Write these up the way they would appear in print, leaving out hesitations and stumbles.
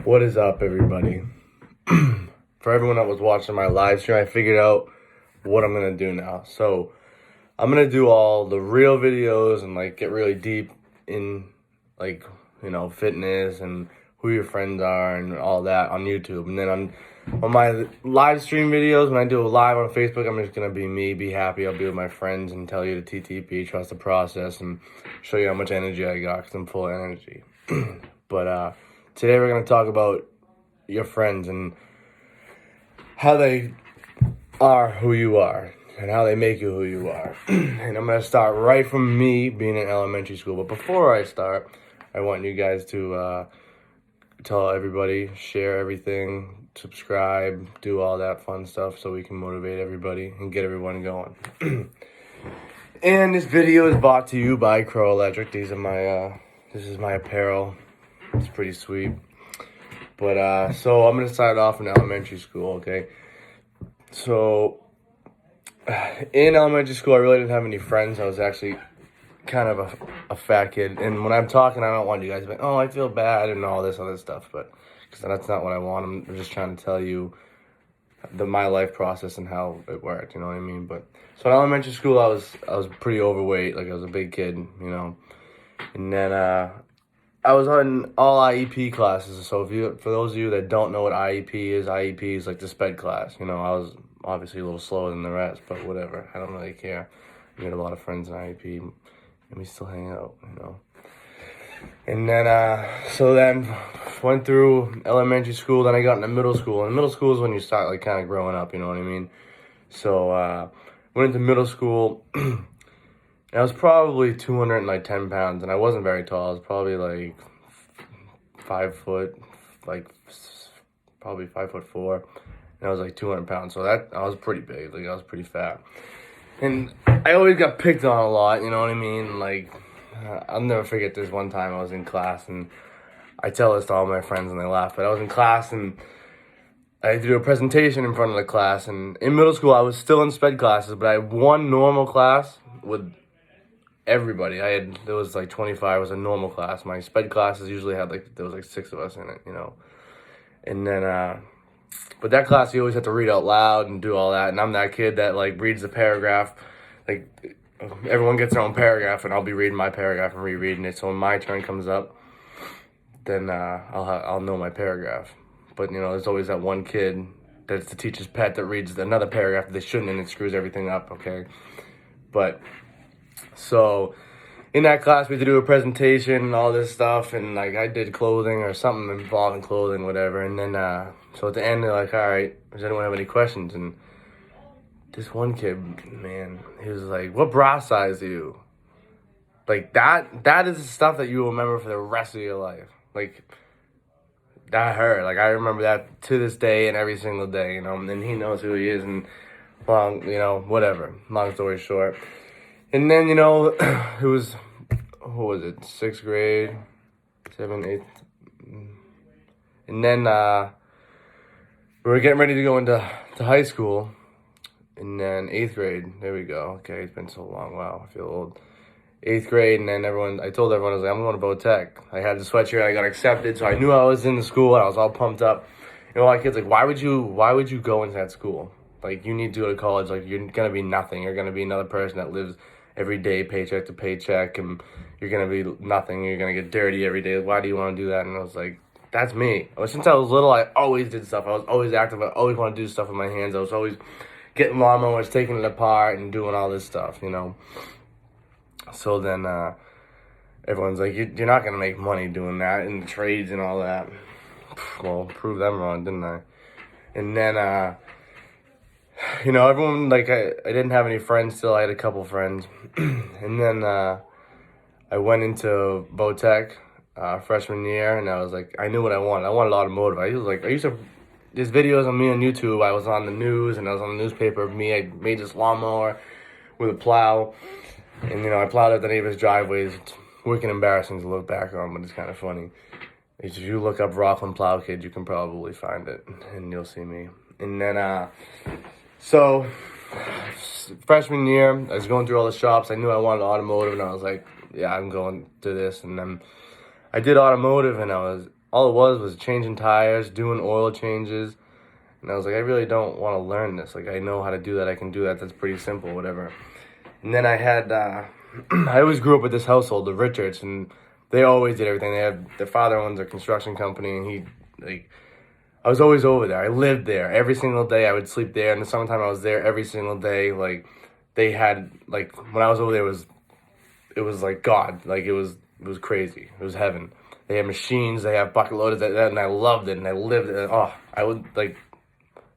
What is up, everybody? For everyone that was watching my live stream, I figured out what I'm gonna do now. So I'm gonna do all the real videos and like get really deep in like, fitness and who your friends are and all that on YouTube. And then on my live stream videos, when I do a live on Facebook, I'm just gonna be me, be happy. I'll be with my friends and tell you to TTP, trust the process, and show you how much energy I got because I'm full of energy. But today we're gonna talk about your friends and how they are who you are and how they make you who you are. And I'm going to start right from me being in elementary school. But before I start, I want you guys to tell everybody, share everything, subscribe, do all that fun stuff so we can motivate everybody and get everyone going. And this video is brought to you by Crow Electric. These are this is my apparel. It's pretty sweet. But so I'm going to start off in elementary school, okay? So in elementary school, I really didn't have any friends. I was actually kind of a fat kid. And when I'm talking, I don't want you guys to be like, oh, I feel bad and all this other stuff. But because that's not what I want. I'm just trying to tell you my life process and how it worked, you know what I mean? But so in elementary school, I was pretty overweight. Like I was a big kid, And then I was on all IEP classes. So for those of you that don't know what IEP is like the SPED class. I was obviously a little slower than the rest, but whatever. I don't really care. I made a lot of friends in IEP, and we still hang out, And then, so then went through elementary school. Then I got into middle school. And middle school is when you start like kind of growing up. You know what I mean? So went into middle school. I was probably 210 pounds, and I wasn't very tall. I was probably like 5 foot, probably 5'4", and I was like 200 pounds. So I was pretty big. Like I was pretty fat, and I always got picked on a lot. You know what I mean? Like I'll never forget this one time I was in class, and I tell this to all my friends, and they laugh. But I was in class, and I had to do a presentation in front of the class. And in middle school, I was still in SPED classes, but I had one normal class with everybody. There was like 25. It was a normal class. My SPED classes usually had there was like 6 of us in it, And then, but that class you always have to read out loud and do all that. And I'm that kid that like reads the paragraph. Like everyone gets their own paragraph, and I'll be reading my paragraph and rereading it. So when my turn comes up, then I'll know my paragraph. But there's always that one kid that's the teacher's pet that reads another paragraph that they shouldn't, and it screws everything up. Okay, but. So in that class, we had to do a presentation and all this stuff, and like I did clothing or something involving clothing, whatever. And then so at the end, they're like, all right, does anyone have any questions? And this one kid, man, he was like, what bra size are you? Like that is the stuff that you will remember for the rest of your life. Like that hurt. Like I remember that to this day and every single day, and he knows who he is. And whatever, long story short. And then, it was, what was it, 6th grade, 7th, 8th. And then we were getting ready to go into high school. And then 8th grade, there we go. Okay, it's been so long. Wow, I feel old. 8th grade, and then I told everyone, I was like, I'm going to Botech. I had the sweatshirt, I got accepted, so I knew I was in the school, and I was all pumped up. A lot of kids like, why would you go into that school? Like, you need to go to college. Like, you're going to be nothing. You're going to be another person that lives every day, paycheck to paycheck, and you're going to be nothing. You're going to get dirty every day. Why do you want to do that? And I was like, that's me. Since I was little, I always did stuff. I was always active. I always wanted to do stuff with my hands. I was always getting lawnmowers, taking it apart, and doing all this stuff, So then everyone's like, you're not going to make money doing that in the trades and all that. Well, prove them wrong, didn't I? And then everyone, like, I didn't have any friends still. I had a couple friends. And then I went into Botech freshman year, and I was like, I knew what I wanted. I wanted automotive. There's videos of me on YouTube. I was on the news, and I was on the newspaper of me. I made this lawnmower with a plow, and, I plowed up the neighbor's driveways. It's wicked embarrassing to look back on, but it's kind of funny. If you look up Rockland Plow Kid, you can probably find it, and you'll see me. And then, so freshman year, I was going through all the shops. I knew I wanted automotive, and I was like, yeah, I'm going to this. And then I did automotive, and all it was changing tires, doing oil changes. And I was like, I really don't want to learn this. Like, I know how to do that. I can do that. That's pretty simple, whatever. And then I had, I always grew up with this household, the Richards, and they always did everything. They had, their father owns a construction company, and I was always over there. I lived there every single day. I would sleep there. In the summertime, I was there every single day. Like, they had, like, when I was over there, it was like God. Like, it was crazy. It was heaven. They had machines. They had bucket loaders, and I loved it. And I lived it. Oh, I would, like,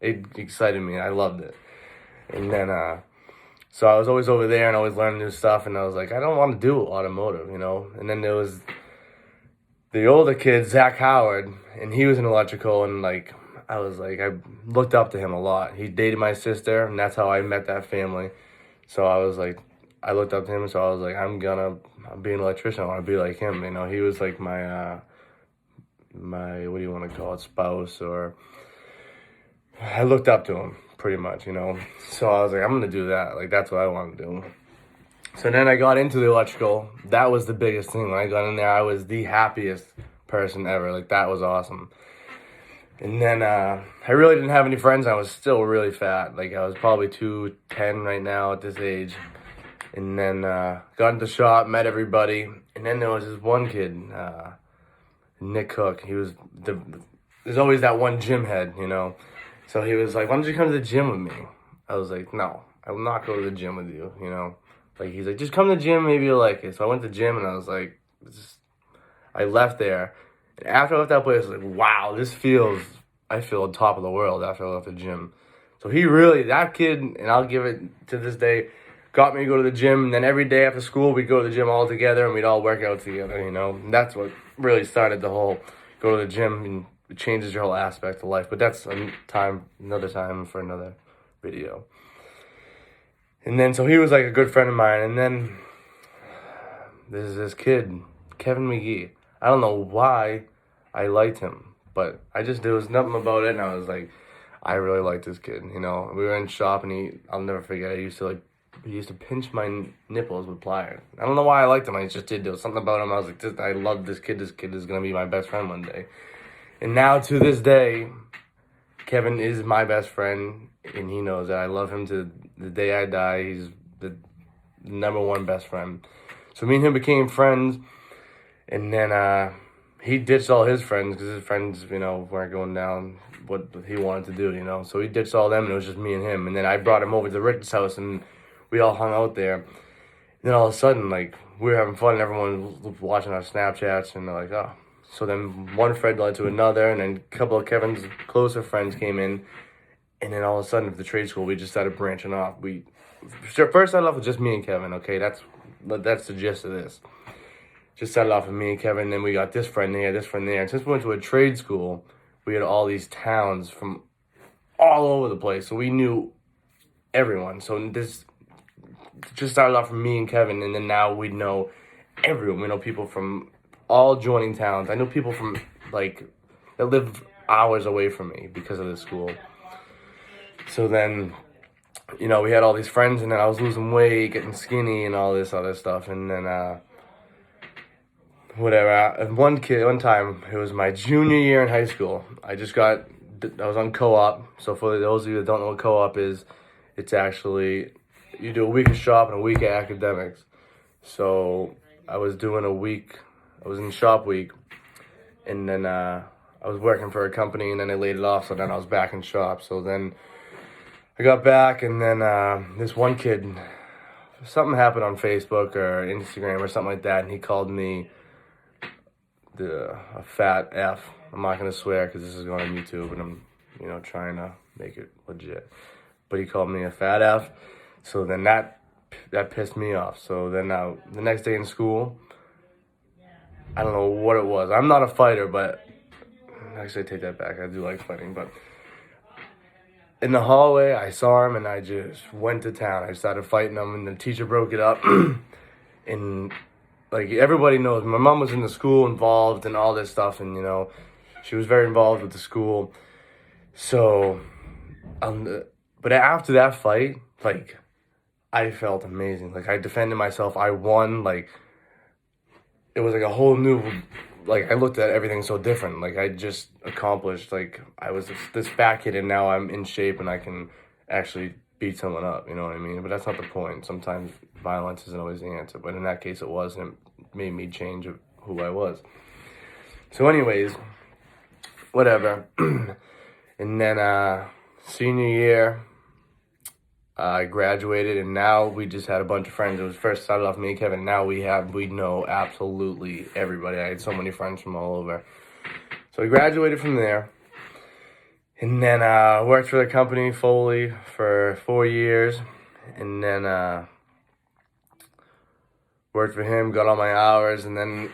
it excited me. I loved it. And then, so I was always over there and always learning new stuff. And I was like, I don't want to do automotive, you know. And then there was the older kid, Zach Howard, and he was in electrical. And like, I was like, I looked up to him a lot. He dated my sister, and that's how I met that family. So I was like, I looked up to him. So I was like, I'm be an electrician. I want to be like him. You know, he was like my what do you want to call it, spouse, or I looked up to him pretty much, you know. So I was like, I'm gonna do that. Like, that's what I want to do. So then I got into the electrical. That was the biggest thing. When I got in there, I was the happiest person ever. Like, that was awesome. And then I really didn't have any friends. I was still really fat. Like, I was probably 210 right now at this age. And then got into the shop, met everybody. And then there was this one kid, Nick Cook. He was there's always that one gym head, you know. So he was like, why don't you come to the gym with me? I was like, no, I will not go to the gym with you, you know. Like, he's like, just come to the gym, maybe you'll like it. So I went to the gym, and I was like, I left there. And after I left that place, I was like, wow, I feel on top of the world after I left the gym. So he really, that kid, and I'll give it to this day, got me to go to the gym. And then every day after school, we'd go to the gym all together, and we'd all work out together, you know. And that's what really started the whole go to the gym, and it changes your whole aspect of life. But that's another time for another video. And then, so he was like a good friend of mine. And then there's this kid, Kevin McGee. I don't know why I liked him, but there was nothing about it. And I was like, I really like this kid. You know, we were in shop, and I'll never forget, he used to pinch my nipples with pliers. I don't know why I liked him. I just did. There was something about him. I was like, I love this kid. This kid is going to be my best friend one day. And now to this day, Kevin is my best friend, and he knows that I love him to the day I die. He's the number one best friend. So me and him became friends, and then he ditched all his friends because his friends, you know, weren't going down what he wanted to do, you know. So he ditched all them, and it was just me and him. And then I brought him over to Rich's house, and we all hung out there. And then all of a sudden, like, we were having fun, and everyone was watching our Snapchats, and they're like, oh. So then one friend led to another, and then a couple of Kevin's closer friends came in, and then all of a sudden, at the trade school, we just started branching off. First started off with just me and Kevin, okay? That's the gist of this. Just started off with me and Kevin, and then we got this friend there, this friend there. And since we went to a trade school, we had all these towns from all over the place, so we knew everyone. So this just started off from me and Kevin, and then now we know everyone. We know people from all joining towns. I know people from, like, that live hours away from me because of this school. So then, you know, we had all these friends, and then I was losing weight, getting skinny, and all this other stuff. And then, whatever. One time, it was my junior year in high school. I was on co-op. So for those of you that don't know what co-op is, it's actually, you do a week of shop and a week of academics. So I was in shop week, and then I was working for a company, and then they laid it off, so then I was back in shop. So then I got back, and then this one kid, something happened on Facebook or Instagram or something like that, and he called me a fat F. I'm not going to swear because this is going on YouTube, and I'm, you know, trying to make it legit. But he called me a fat F, so then that pissed me off. So then the next day in school, I don't know what it was. I'm not a fighter, but actually I take that back. I do like fighting, but in the hallway, I saw him, and I just went to town. I started fighting him, and the teacher broke it up. And, like, everybody knows, my mom was in the school involved and all this stuff, and, you know, she was very involved with the school. So, but after that fight, like, I felt amazing. Like, I defended myself. I won. Like, it was like a whole new, like, I looked at everything so different. Like, I just accomplished, like, I was this fat kid, and now I'm in shape, and I can actually beat someone up, you know what I mean? But that's not the point. Sometimes violence isn't always the answer, but in that case it was, and it made me change who I was. So anyways, whatever. And then senior year, I graduated, and now we just had a bunch of friends. It was first started off me and Kevin. Now we know absolutely everybody. I had so many friends from all over. So I graduated from there, and then worked for the company Foley for 4 years, and then worked for him, got all my hours, and then,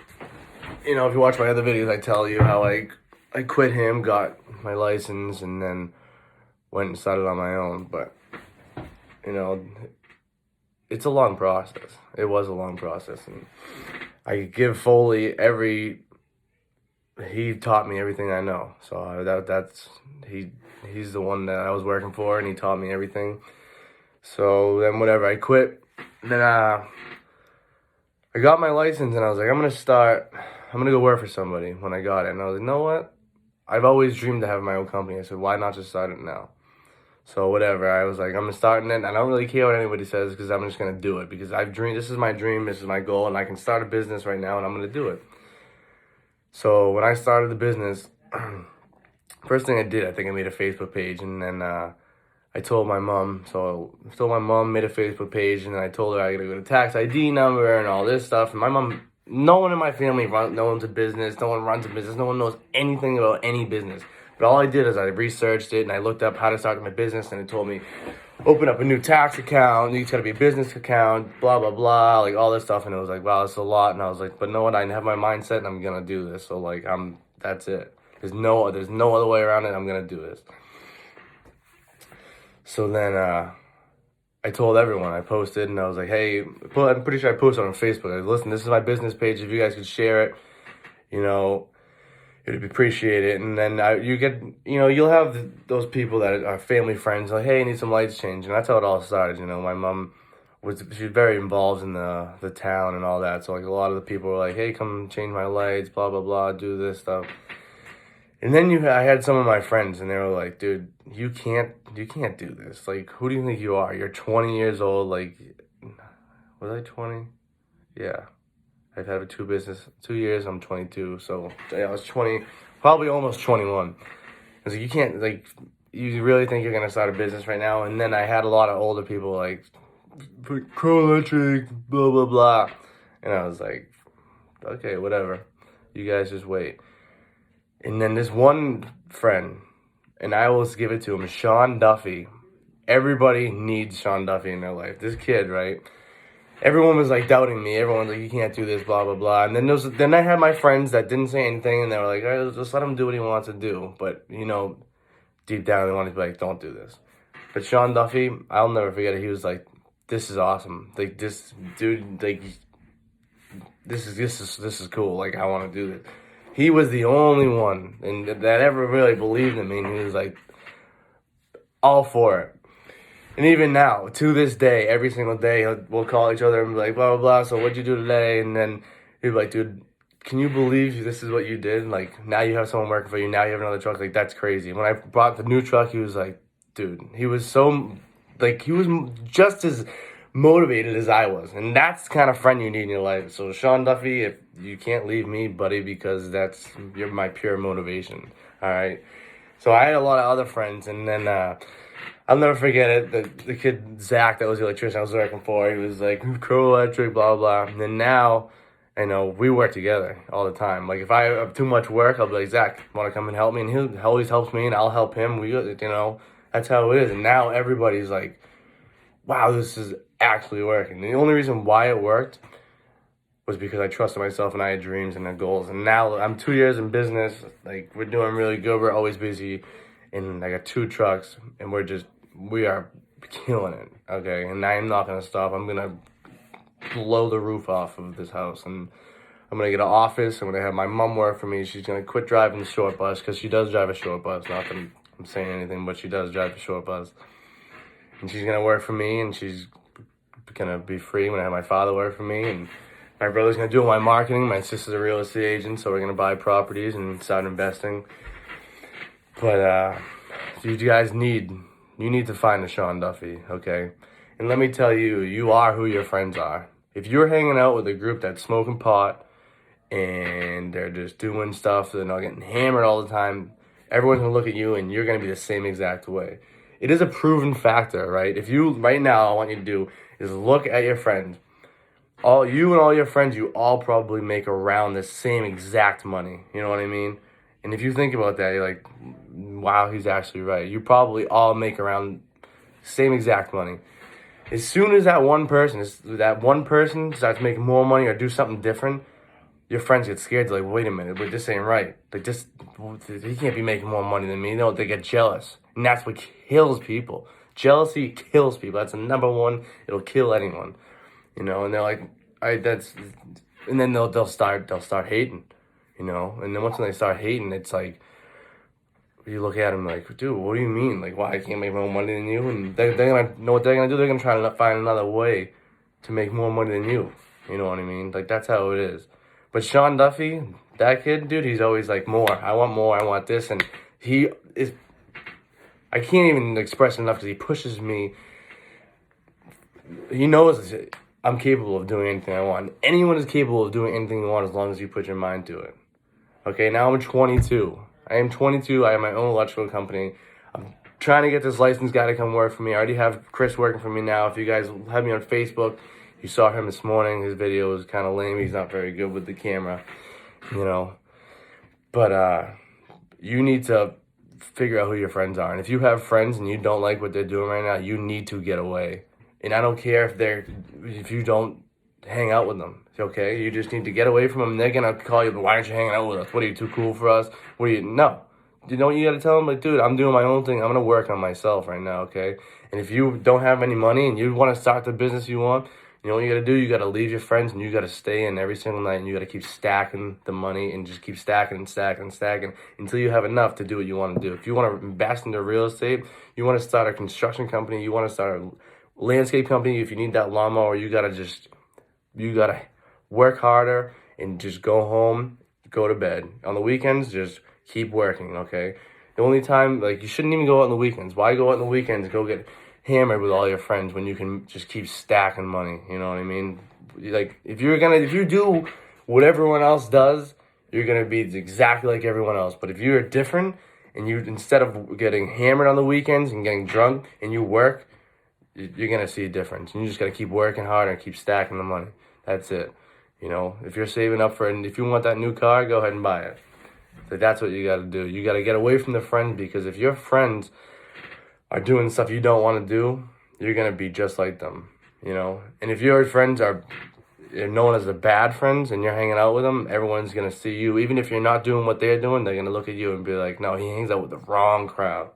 you know, if you watch my other videos, I tell you how I quit him, got my license, and then went and started on my own. But you know, it's a long process. It was a long process, and I give Foley he taught me everything I know. So he's the one that I was working for, and he taught me everything. So then whatever, I quit. Then I got my license, and I was like, I'm gonna go work for somebody when I got it. And I was like, you know what? I've always dreamed to have my own company. I said, why not just start it now? So whatever, I was like, I'm starting it, and I don't really care what anybody says, because I'm just going to do it, because this is my dream, this is my goal, and I can start a business right now, and I'm going to do it. So when I started the business, first thing I did, I think I made a Facebook page, and then I told my mom, made a Facebook page, and then I told her I got to go to tax ID number and all this stuff, and my mom, no one in my family owns a business, no one runs a business, no one knows anything about any business. But all I did is I researched it, and I looked up how to start my business, and it told me, open up a new tax account, it's got to be a business account, blah, blah, blah, like all this stuff. And it was like, wow, that's a lot. And I was like, but know what? I have my mindset, and I'm going to do this. So, like, that's it. There's no other way around it. I'm going to do this. So then I told everyone. I posted, and I was like, hey, I'm pretty sure I posted on Facebook. I was like, listen, this is my business page. If you guys could share it, you know, it'd be appreciated. And then you'll have those people that are family friends, like, hey, I need some lights changed. And that's how it all started. You know, my mom she's very involved in the town and all that. So, like, a lot of the people were like, hey, come change my lights, blah, blah, blah, do this stuff. And then I had some of my friends, and they were like, dude, you can't do this. Like, who do you think you are? You're 20 years old. Like, was I 20? Yeah. I've had 2 years, I'm 22, so I was 20, probably almost 21. I was like, you can't, like, you really think you're going to start a business right now? And then I had a lot of older people, like, Crow Electric, blah, blah, blah. And I was like, okay, whatever. You guys just wait. And then this one friend, and I will give it to him, Sean Duffy. Everybody needs Sean Duffy in their life. This kid, right? Everyone was, like, doubting me. Everyone's like, you can't do this, blah, blah, blah. And then I had my friends that didn't say anything, and they were like, all right, just let him do what he wants to do. But, you know, deep down, they wanted to be like, don't do this. But Sean Duffy, I'll never forget it. He was like, this is awesome. Like, this dude, like, this is cool. Like, I want to do this. He was the only one that ever really believed in me, and he was, like, all for it. And even now, to this day, every single day, we'll call each other and be like, blah, blah, blah, so what'd you do today? And then he'd be like, dude, can you believe this is what you did? Like, now you have someone working for you, now you have another truck. Like, that's crazy. When I brought the new truck, he was like, dude, he was so, like, he was just as motivated as I was. And that's the kind of friend you need in your life. So, Sean Duffy, if you can't leave me, buddy, because you're my pure motivation, all right? So I had a lot of other friends, and then I'll never forget it. The kid, Zach, that was the electrician I was working for, he was like, Crow Electric, blah, blah. And then now, you know, we work together all the time. Like, if I have too much work, I'll be like, Zach, want to come and help me? And he always helps me, and I'll help him. You know, that's how it is. And now everybody's like, wow, this is actually working. And the only reason why it worked was because I trusted myself, and I had dreams and had goals. And now I'm 2 years in business. Like, we're doing really good. We're always busy. And I got 2 trucks, and we are killing it, okay? And I'm not going to stop. I'm going to blow the roof off of this house. And I'm going to get an office. I'm going to have my mom work for me. She's going to quit driving the short bus, because she does drive a short bus. Not that I'm saying anything, but she does drive a short bus. And she's going to work for me, and she's going to be free when I have my father work for me. And My brother's going to do my marketing. My sister's a real estate agent, so we're going to buy properties and start investing. But you guys need to find a Sean Duffy, okay? And let me tell you, you are who your friends are. If you're hanging out with a group that's smoking pot and they're just doing stuff, they're not getting hammered all the time, everyone's going to look at you and you're going to be the same exact way. It is a proven factor, right? If you, right now, all I want you to do is look at your friends. All you and all your friends, you all probably make around the same exact money. You know what I mean? And if you think about that, you're like, wow, he's actually right. You probably all make around same exact money. As soon as that one person starts making more money or do something different, your friends get scared. They're like, wait a minute, but this ain't right. Like, this, he can't be making more money than me. No, they get jealous. And that's what kills people. Jealousy kills people. That's the number one. It'll kill anyone. You know, and they're like, and then they'll start hating, you know, and then once they start hating, it's like, you look at them like, dude, what do you mean? Like, why I can't make more money than you? And they're gonna know what they're gonna do. They're gonna try to find another way to make more money than you. You know what I mean? Like, that's how it is. But Sean Duffy, that kid, dude, he's always like, more. I want this, and he is. I can't even express it enough because he pushes me. He knows I'm capable of doing anything I want. Anyone is capable of doing anything you want as long as you put your mind to it. Okay, now I'm 22. I am 22. I have my own electrical company. I'm trying to get this licensed guy to come work for me. I already have Chris working for me now. If you guys have me on Facebook, you saw him this morning. His video was kind of lame. He's not very good with the camera, you know. But you need to figure out who your friends are. And if you have friends and you don't like what they're doing right now, you need to get away. And I don't care if you don't hang out with them, okay? You just need to get away from them. They're going to call you, why aren't you hanging out with us? What, are you too cool for us? No. You know what you got to tell them? Like, dude, I'm doing my own thing. I'm going to work on myself right now, okay? And if you don't have any money and you want to start the business you want, you know what you got to do? You got to leave your friends and you got to stay in every single night and you got to keep stacking the money and just keep stacking and stacking and stacking until you have enough to do what you want to do. If you want to invest into real estate, you want to start a construction company, you want to start a landscape company, if you need that lawnmower, you gotta work harder and just go home, go to bed. On the weekends, just keep working, okay? The only time, like, you shouldn't even go out on the weekends. Why go out on the weekends and go get hammered with all your friends when you can just keep stacking money, you know what I mean? Like, if you do what everyone else does, you're gonna be exactly like everyone else. But if you're different and you, instead of getting hammered on the weekends and getting drunk and you work, you're going to see a difference. And you just got to keep working hard and keep stacking the money. That's it. You know, if you're saving up for it, and if you want that new car, go ahead and buy it. So that's what you got to do. You got to get away from the friends, because if your friends are doing stuff you don't want to do, you're going to be just like them, you know. And if your friends are known as the bad friends and you're hanging out with them, everyone's going to see you. Even if you're not doing what they're doing, they're going to look at you and be like, no, he hangs out with the wrong crowd.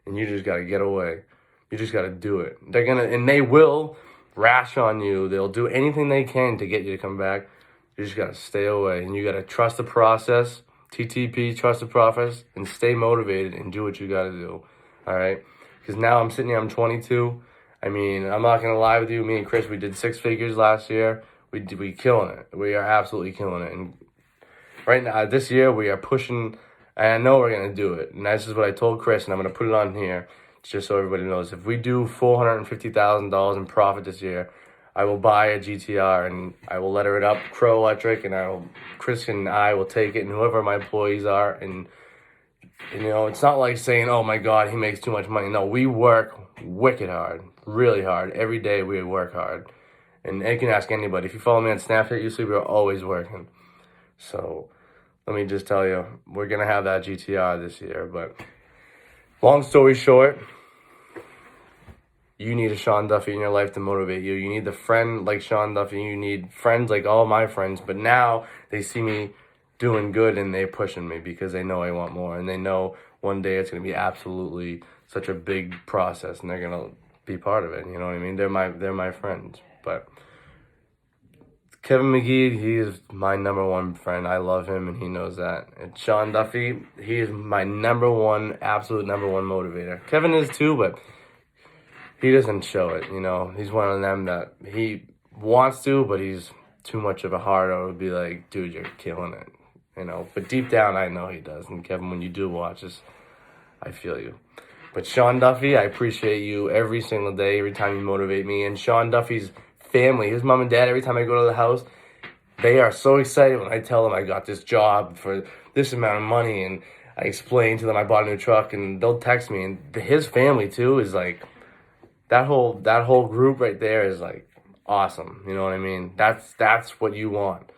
And you just got to get away. You just got to do it. They will rash on you. They'll do anything they can to get you to come back. You just got to stay away. And you got to trust the process. TTP, trust the process. And stay motivated and do what you got to do. All right? Because now I'm sitting here, I'm 22. I mean, I'm not going to lie with you. Me and Chris, we did 6 figures last year. We killing it. We are absolutely killing it. And right now, this year, we are pushing. And I know we're going to do it. And this is what I told Chris, and I'm going to put it on here, just so everybody knows. If we do $450,000 in profit this year, I will buy a GTR and I will letter it up Crow Electric, and Chris and I will take it, and whoever my employees are. And you know, it's not like saying, oh my God, he makes too much money. No, we work wicked hard, really hard. Every day we work hard. And you can ask anybody. If you follow me on Snapchat, you see we're always working. So let me just tell you, we're going to have that GTR this year. But long story short, you need a Sean Duffy in your life to motivate you. You need the friend like Sean Duffy. You need friends like all my friends. But now they see me doing good and they're pushing me because they know I want more. And they know one day it's going to be absolutely such a big process and they're going to be part of it. You know what I mean? They're my friends. But Kevin McGee, he is my number one friend. I love him, and he knows that. And Sean Duffy, he is my absolute number one motivator. Kevin is too, but he doesn't show it, you know. He's one of them that he wants to, but he's too much of a heart, I would be like, dude, you're killing it, you know. But deep down, I know he does. And Kevin, when you do watch this, I feel you. But Sean Duffy, I appreciate you every single day, every time you motivate me. And Sean Duffy's family, his mom and dad, every time I go to the house, they are so excited when I tell them I got this job for this amount of money, and I explain to them I bought a new truck, and they'll text me. And his family too is like, that whole group right there is like awesome. You know what I mean? That's what you want.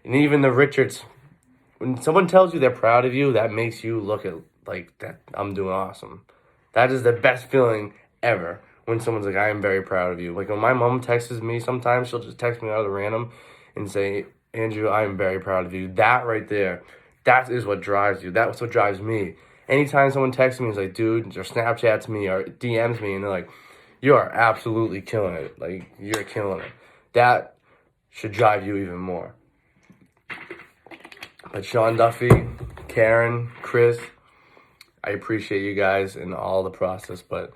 And even the Richards, when someone tells you they're proud of you, that makes you look at like that I'm doing awesome. That is the best feeling ever. When someone's like, I am very proud of you. Like when my mom texts me, sometimes she'll just text me out of the random and say, Andrew, I am very proud of you. That right there, that is what drives you. That's what drives me. Anytime someone texts me and is like, dude, or Snapchats me or DMs me and they're like, you are absolutely killing it. Like, you're killing it. That should drive you even more. But Sean Duffy, Karen, Chris, I appreciate you guys in all the process, but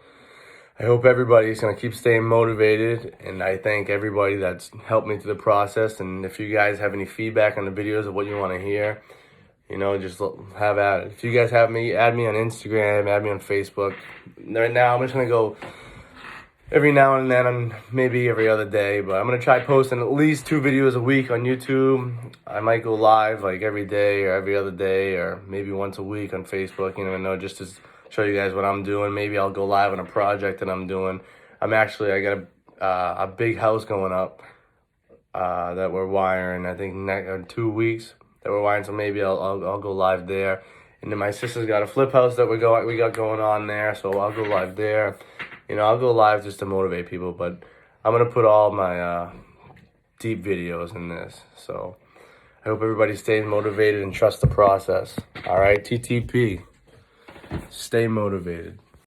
I hope everybody's going to keep staying motivated, and I thank everybody that's helped me through the process. And if you guys have any feedback on the videos of what you want to hear, you know, just have at it. If you guys have me, add me on Instagram, add me on Facebook. Right now, I'm just going to go every now and then, maybe every other day, but I'm going to try posting at least 2 videos a week on YouTube. I might go live like every day or every other day or maybe once a week on Facebook. You never know, just to show you guys what I'm doing. Maybe I'll go live on a project that I'm doing. I got a big house going up that we're wiring, I think in 2 weeks that we're wiring, so maybe I'll go live there. And then my sister's got a flip house that we got going on there, so I'll go live there. You know, I'll go live just to motivate people, but I'm going to put all my deep videos in this. So I hope everybody stays motivated and trusts the process. All right, TTP. Stay motivated.